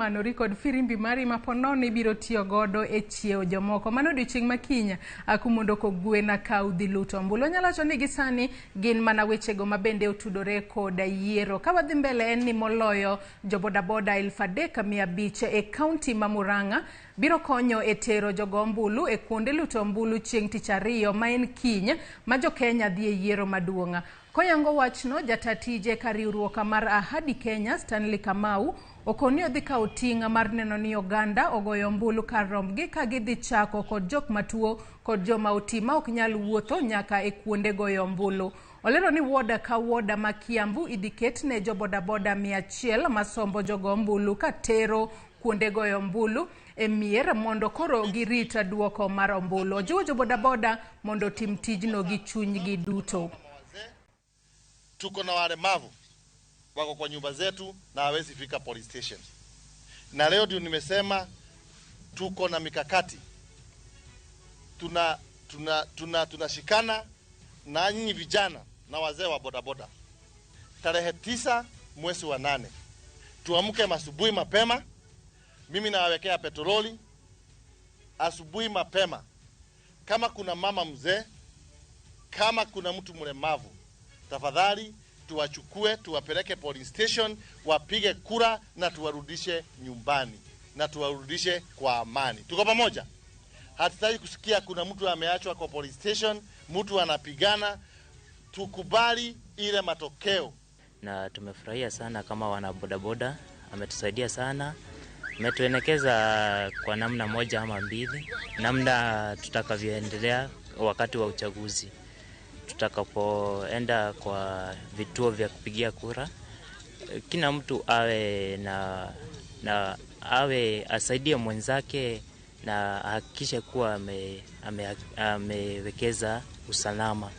Manori kod firimbi mari mapononi biro tiyo godo e chiewo jomoko mano odiochieng' makinya kumondo kogwena kaudhi luto ombulu. Nyalo wacho ni gisani gin mana wechego mabende otudore koda yiero. Ka wadhi mbele en ni moloyo jobodaboda 3,500 e kaunti ma Murang'a biro konyo e tero jogo ombulu e kuonde luto ombulu chieng' tich ariyo ma en kiny ma jo Kenya dhi e yiero maduong'. Koyango wachno jatatije ka riwruok mar Ahadi Kenya Stanley Kamau okoni odhi kawo ting' mar neno ni oganda ogoyo ombulu kar rombgi ka gidhi chako kod jok matuo kod joma oti ma ok nyal wuotho nyaka e kuonde goyo ombulu. Olero ni woda ka woda ma Kiambu idhi ket ne jobodaboda 100 masombo jogo ombulu ka tero kuonde goyo ombulu e mier mondo koro girita duoko mar ombulu. Ojiwo jobodaboda mondo tim tijno gi chunygi duto. Tuko na walemavu wako kwa nyumba zetu na hawezi fika police station. Na leo ndio nimesema tuko na mikakati. Tunashikana na nyinyi vijana na wazee wa bodaboda. Tarehe 9 mwezi wa 8. Tuamke asubuhi mapema. Mimi nawawekea petroli asubuhi mapema. Kama kuna mama mzee, kama kuna mtu mlemavu, tafadhali tuwachukue, tuwapeleke police station, wapige kura na tuwarudishe nyumbani na tuwarudishe kwa amani. Tuko pamoja? Hatutaki kusikia kuna mtu ameachwa kwa police station, mtu anapigana. Tukubali ile matokeo. Na tumefurahia sana kama wana bodaboda, ametusaidia sana. Ametuelekeza kwa namna moja ama mbili, namna tutakavyoendelea wakati wa uchaguzi. Tutakapoenda kwa vituo vya kupigia kura, kila mtu awe asaidie mwenzake na hakikishe kuwa amewekeza usalama.